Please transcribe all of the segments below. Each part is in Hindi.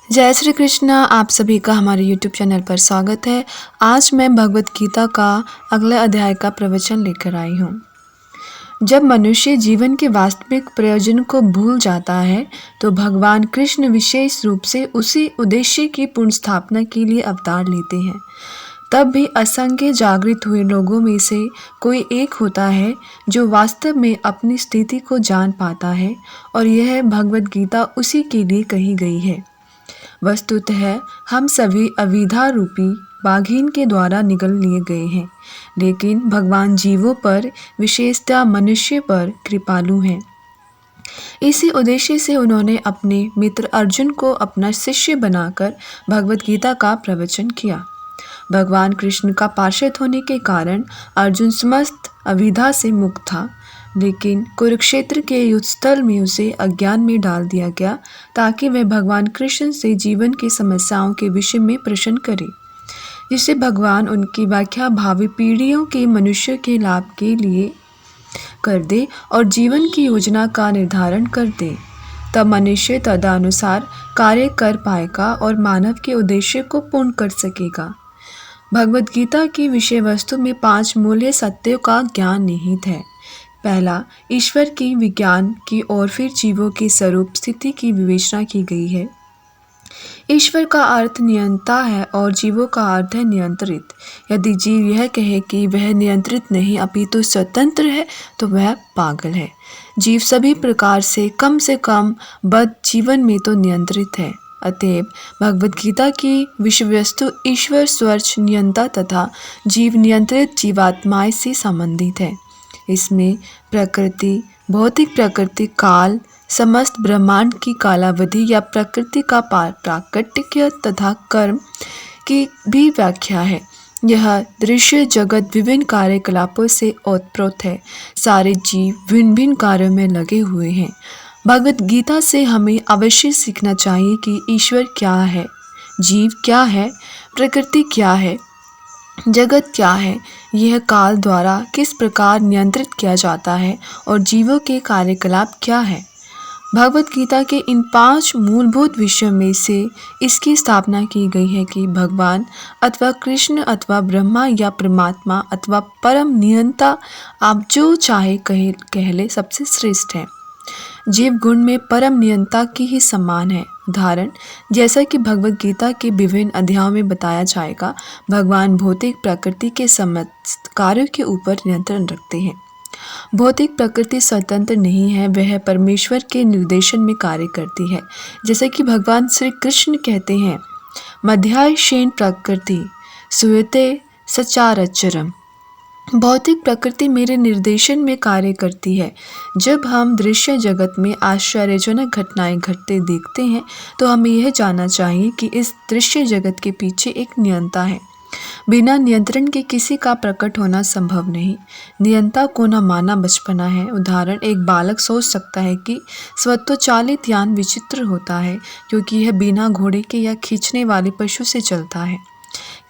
जय श्री कृष्णा। आप सभी का हमारे YouTube चैनल पर स्वागत है। आज मैं भगवत गीता का अगले अध्याय का प्रवचन लेकर आई हूँ। जब मनुष्य जीवन के वास्तविक प्रयोजन को भूल जाता है तो भगवान कृष्ण विशेष रूप से उसी उद्देश्य की पूर्ण स्थापना के लिए अवतार लेते हैं। तब भी असंख्य जागृत हुए लोगों में से कोई एक होता है जो वास्तव में अपनी स्थिति को जान पाता है, और यह भगवत गीता उसी के लिए कही गई है। वस्तुतः हम सभी अविद्या रूपी बाघीन के द्वारा निगल लिए गए हैं, लेकिन भगवान जीवों पर, विशेषतः मनुष्य पर कृपालु हैं। इसी उद्देश्य से उन्होंने अपने मित्र अर्जुन को अपना शिष्य बनाकर भगवत गीता का प्रवचन किया। भगवान कृष्ण का पार्षद होने के कारण अर्जुन समस्त अविद्या से मुक्त था, लेकिन कुरुक्षेत्र के युद्धस्थल में उसे अज्ञान में डाल दिया गया ताकि वह भगवान कृष्ण से जीवन की समस्याओं के विषय में प्रश्न करे, जिससे भगवान उनकी व्याख्या भावी पीढ़ियों के मनुष्य के लाभ के लिए कर दे और जीवन की योजना का निर्धारण कर दे। तब मनुष्य तदनुसार कार्य कर पाएगा और मानव के उद्देश्य को पूर्ण कर सकेगा। भगवत गीता की विषय वस्तु में 5 मूल्य सत्यों का ज्ञान निहित है। पहला, ईश्वर की विज्ञान की और फिर जीवों की स्वरूप स्थिति की विवेचना की गई है। ईश्वर का अर्थ नियंता है और जीवों का अर्थ है नियंत्रित। यदि जीव यह कहे कि वह नियंत्रित नहीं अपितु स्वतंत्र है तो वह पागल है। जीव सभी प्रकार से कम बद्ध जीवन में तो नियंत्रित है। अतएव भगवत गीता की विषय वस्तु ईश्वर स्वच्छ नियंता तथा जीव नियंत्रित जीवात्माएं से संबंधित है। इसमें प्रकृति, भौतिक प्रकृति, काल, समस्त ब्रह्मांड की कालावधि या प्रकृति का प्राकट्य तथा कर्म की भी व्याख्या है। यह दृश्य जगत विभिन्न कार्यकलापों से ओतप्रोत है। सारे जीव भिन्न भिन्न कार्यों में लगे हुए हैं। भगवत गीता से हमें अवश्य सीखना चाहिए कि ईश्वर क्या है, जीव क्या है, प्रकृति क्या है, जगत क्या है, यह काल द्वारा किस प्रकार नियंत्रित किया जाता है और जीवों के कार्यकलाप क्या है। भगवत गीता के इन 5 मूलभूत विषयों में से इसकी स्थापना की गई है कि भगवान अथवा कृष्ण अथवा ब्रह्मा या परमात्मा अथवा परम नियंता, आप जो चाहे कह ले, सबसे श्रेष्ठ है। जीव गुण में परम नियंता की ही समान है। उदाहरण, जैसा कि भगवत गीता के विभिन्न अध्यायों में बताया जाएगा, भगवान भौतिक प्रकृति के समस्त कार्यों के ऊपर नियंत्रण रखते हैं। भौतिक प्रकृति स्वतंत्र नहीं है, वह परमेश्वर के निर्देशन में कार्य करती है। जैसे कि भगवान श्री कृष्ण कहते हैं, मध्याह्न प्रकृति सुयते सचारचरम। भौतिक प्रकृति मेरे निर्देशन में कार्य करती है। जब हम दृश्य जगत में आश्चर्यजनक घटनाएं घटते देखते हैं तो हमें यह जानना चाहिए कि इस दृश्य जगत के पीछे एक नियंता है। बिना नियंत्रण के किसी का प्रकट होना संभव नहीं। नियंता को न माना बचपना है। उदाहरण, एक बालक सोच सकता है कि स्वतोचालित यान विचित्र होता है क्योंकि यह बिना घोड़े के या खींचने वाले पशु से चलता है,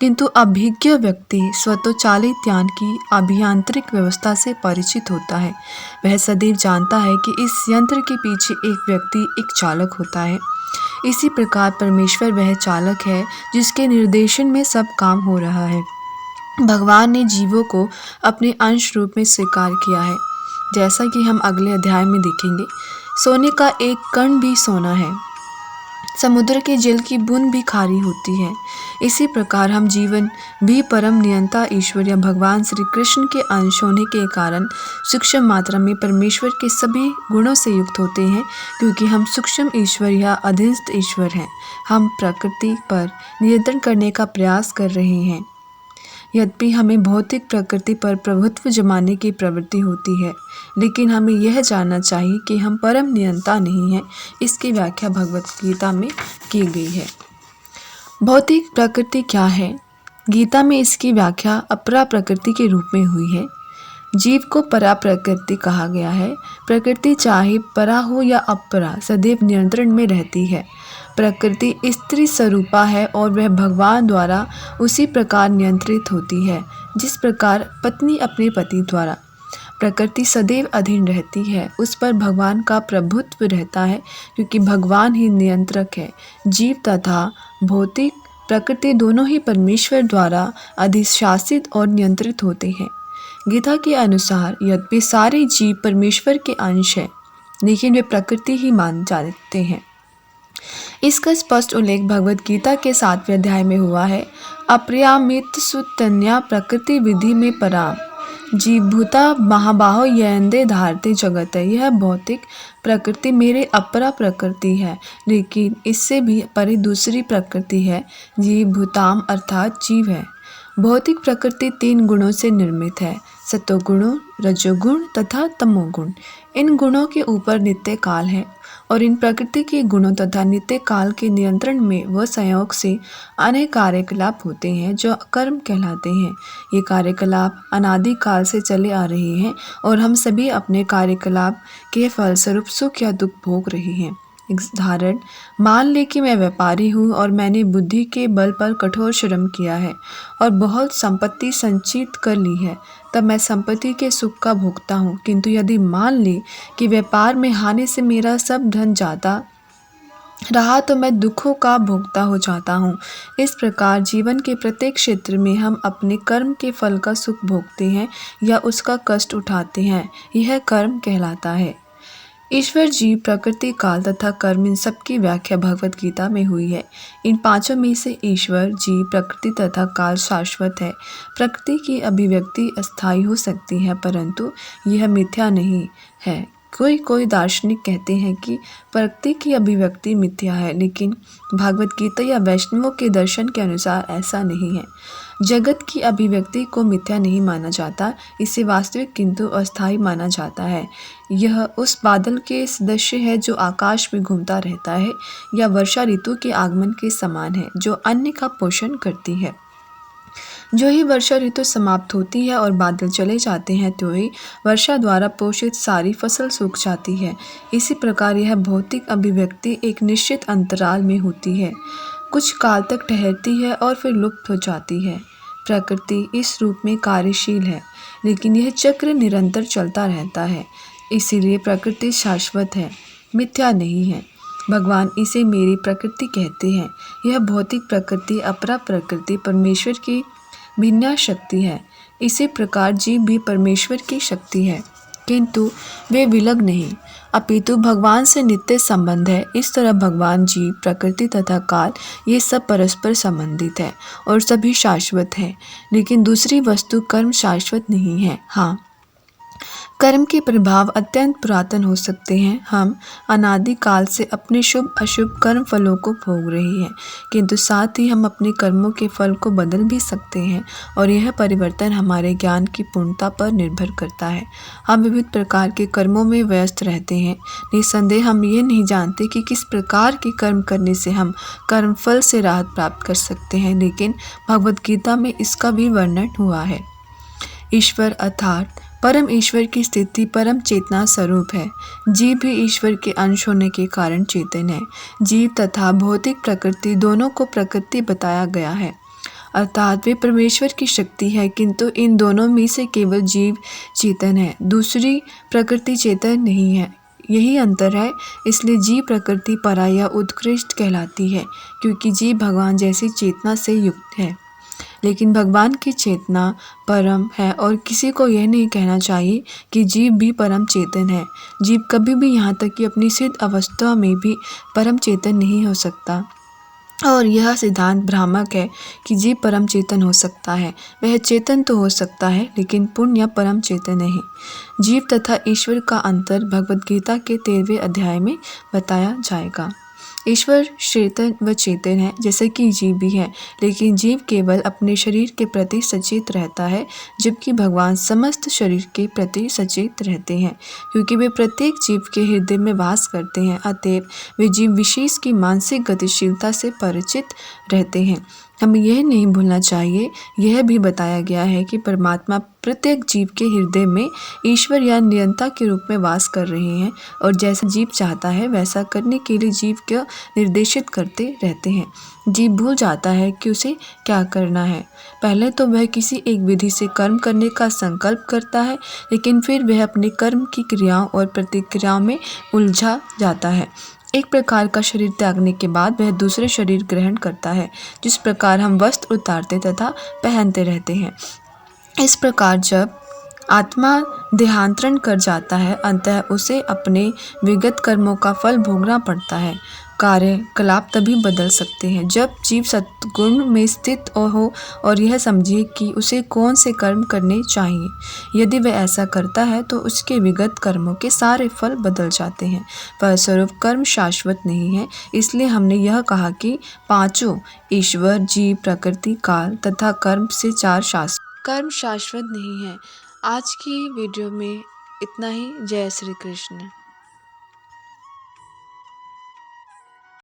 किंतु अभिज्ञ व्यक्ति स्वतोचालित यान की अभियांत्रिक व्यवस्था से परिचित होता है। वह सदैव जानता है कि इस यंत्र के पीछे एक व्यक्ति, एक चालक होता है। इसी प्रकार परमेश्वर वह चालक है जिसके निर्देशन में सब काम हो रहा है। भगवान ने जीवों को अपने अंश रूप में स्वीकार किया है। जैसा कि हम अगले अध्याय में देखेंगे, सोने का एक कण भी सोना है, समुद्र के जल की बूंद भी खारी होती है। इसी प्रकार हम जीवन भी परम नियंता ईश्वर या भगवान श्री कृष्ण के अंश होने के कारण सूक्ष्म मात्रा में परमेश्वर के सभी गुणों से युक्त होते हैं, क्योंकि हम सूक्ष्म ईश्वर या अधीनस्थ ईश्वर हैं। हम प्रकृति पर नियंत्रण करने का प्रयास कर रहे हैं। यद्यपि हमें भौतिक प्रकृति पर प्रभुत्व जमाने की प्रवृत्ति होती है, लेकिन हमें यह जानना चाहिए कि हम परम नियंता नहीं हैं। इसकी व्याख्या भगवत गीता में की गई है। भौतिक प्रकृति क्या है? गीता में इसकी व्याख्या अपरा प्रकृति के रूप में हुई है। जीव को परा प्रकृति कहा गया है। प्रकृति चाहे परा हो या अपरा, सदैव नियंत्रण में रहती है। प्रकृति स्त्री स्वरूपा है और वह भगवान द्वारा उसी प्रकार नियंत्रित होती है जिस प्रकार पत्नी अपने पति द्वारा। प्रकृति सदैव अधीन रहती है, उस पर भगवान का प्रभुत्व रहता है क्योंकि भगवान ही नियंत्रक है। जीव तथा भौतिक प्रकृति दोनों ही परमेश्वर द्वारा अधिशासित और नियंत्रित होते हैं। गीता के अनुसार यद्यपि सारे जीव परमेश्वर के अंश हैं, लेकिन वे प्रकृति ही मान जाते हैं। इसका स्पष्ट उल्लेख भगवद गीता के 7वें अध्याय में हुआ है। अप्रियामित सुतन्या प्रकृति विधि में पराम जीवभूता महाबाहो यंदे धारते जगत है। यह भौतिक प्रकृति मेरे अपरा प्रकृति है, लेकिन इससे भी परे दूसरी प्रकृति है, जीवभूताम अर्थात जीव है। भौतिक प्रकृति 3 गुणों से निर्मित है, सतोगुण, रजोगुण तथा तमोगुण। इन गुणों के ऊपर नित्य काल है और इन प्रकृति के गुणों तथा नित्य काल के नियंत्रण में व संयोग से अनेक कार्यकलाप होते हैं जो कर्म कहलाते हैं। ये कार्यकलाप अनादि काल से चले आ रहे हैं और हम सभी अपने कार्यकलाप के फलस्वरूप सुख या दुख भोग रहे हैं। उदाहरण, मान ले कि मैं व्यापारी हूँ और मैंने बुद्धि के बल पर कठोर श्रम किया है और बहुत संपत्ति संचित कर ली है, तब मैं संपत्ति के सुख का भोगता हूँ। किंतु यदि मान ले कि व्यापार में हानि से मेरा सब धन जाता रहा तो मैं दुखों का भोगता हो जाता हूँ। इस प्रकार जीवन के प्रत्येक क्षेत्र में हम अपने कर्म के फल का सुख भोगते हैं या उसका कष्ट उठाते हैं। यह कर्म कहलाता है। ईश्वर, जीव, प्रकृति, काल तथा कर्म, इन सब की व्याख्या भगवद गीता में हुई है। इन पांचों में से ईश्वर, जीव, प्रकृति तथा काल शाश्वत है। प्रकृति की अभिव्यक्ति अस्थायी हो सकती है, परंतु यह मिथ्या नहीं है। कोई दार्शनिक कहते हैं कि प्रकृति की अभिव्यक्ति मिथ्या है, लेकिन भागवत गीता या वैष्णवों के दर्शन के अनुसार ऐसा नहीं है। जगत की अभिव्यक्ति को मिथ्या नहीं माना जाता, इसे वास्तविक किंतु अस्थायी माना जाता है। यह उस बादल के सदृश है जो आकाश में घूमता रहता है, या वर्षा ऋतु के आगमन के समान है जो अन्न का पोषण करती है। जो ही वर्षा ऋतु समाप्त होती है और बादल चले जाते हैं, तो ही वर्षा द्वारा पोषित सारी फसल सूख जाती है। इसी प्रकार यह भौतिक अभिव्यक्ति एक निश्चित अंतराल में होती है, कुछ काल तक ठहरती है और फिर लुप्त हो जाती है। प्रकृति इस रूप में कार्यशील है, लेकिन यह चक्र निरंतर चलता रहता है, इसीलिए प्रकृति शाश्वत है, मिथ्या नहीं है। भगवान इसे मेरी प्रकृति कहते हैं। यह भौतिक प्रकृति अपरा प्रकृति परमेश्वर की भिन्न शक्ति है। इसी प्रकार जीव भी परमेश्वर की शक्ति है, किंतु वे विलग नहीं, अपितु भगवान से नित्य संबंध है। इस तरह भगवान, जीव, प्रकृति तथा काल ये सब परस्पर संबंधित है और सभी शाश्वत है, लेकिन दूसरी वस्तु कर्म शाश्वत नहीं है। हाँ, कर्म के प्रभाव अत्यंत पुरातन हो सकते हैं। हम अनादि काल से अपने शुभ अशुभ कर्म फलों को भोग रहे हैं, किंतु साथ ही हम अपने कर्मों के फल को बदल भी सकते हैं और यह परिवर्तन हमारे ज्ञान की पूर्णता पर निर्भर करता है। हम विविध प्रकार के कर्मों में व्यस्त रहते हैं। निस्संदेह हम ये नहीं जानते कि किस प्रकार के कर्म करने से हम कर्म फल से राहत प्राप्त कर सकते हैं, लेकिन भगवद गीता में इसका भी वर्णन हुआ है। ईश्वर अर्थात परम ईश्वर की स्थिति परम चेतना स्वरूप है। जीव भी ईश्वर के अंश होने के कारण चेतन है। जीव तथा भौतिक प्रकृति दोनों को प्रकृति बताया गया है, अर्थात वे परमेश्वर की शक्ति है, किंतु इन दोनों में से केवल जीव चेतन है, दूसरी प्रकृति चेतन नहीं है। यही अंतर है। इसलिए जीव प्रकृति परा या उत्कृष्ट कहलाती है, क्योंकि जीव भगवान जैसी चेतना से युक्त है, लेकिन भगवान की चेतना परम है और किसी को यह नहीं कहना चाहिए कि जीव भी परम चेतन है। जीव कभी भी, यहाँ तक कि अपनी सिद्ध अवस्था में भी परम चेतन नहीं हो सकता, और यह सिद्धांत भ्रामक है कि जीव परम चेतन हो सकता है। वह चेतन तो हो सकता है, लेकिन पूर्ण या परम चेतन नहीं। जीव तथा ईश्वर का अंतर भगवद गीता के 13वें अध्याय में बताया जाएगा। ईश्वर चेतन व चेतन है, जैसे कि जीव भी है, लेकिन जीव केवल अपने शरीर के प्रति सचेत रहता है, जबकि भगवान समस्त शरीर के प्रति सचेत रहते हैं, क्योंकि वे प्रत्येक जीव के हृदय में वास करते हैं। अतएव वे जीव विशेष की मानसिक गतिशीलता से परिचित रहते हैं। हमें यह नहीं भूलना चाहिए, यह भी बताया गया है कि परमात्मा प्रत्येक जीव के हृदय में ईश्वर या नियंता के रूप में वास कर रहे हैं और जैसा जीव चाहता है वैसा करने के लिए जीव को निर्देशित करते रहते हैं। जीव भूल जाता है कि उसे क्या करना है। पहले तो वह किसी एक विधि से कर्म करने का संकल्प करता है, लेकिन फिर वह अपने कर्म की क्रियाओं और प्रतिक्रियाओं में उलझा जाता है। एक प्रकार का शरीर त्यागने के बाद वह दूसरे शरीर ग्रहण करता है, जिस प्रकार हम वस्त्र उतारते तथा पहनते रहते हैं। इस प्रकार जब आत्मा देहांतरण कर जाता है, अंततः उसे अपने विगत कर्मों का फल भोगना पड़ता है। कार्यकलाप तभी बदल सकते हैं जब जीव सद्गुण में स्थित हो और यह समझे कि उसे कौन से कर्म करने चाहिए। यदि वह ऐसा करता है तो उसके विगत कर्मों के सारे फल बदल जाते हैं। फलस्वरूप कर्म शाश्वत नहीं है। इसलिए हमने यह कहा कि पांचों ईश्वर, जीव, प्रकृति, काल तथा कर्म से चार शास्त्र। कर्म शाश्वत नहीं है। आज की वीडियो में इतना ही। जय श्री कृष्ण।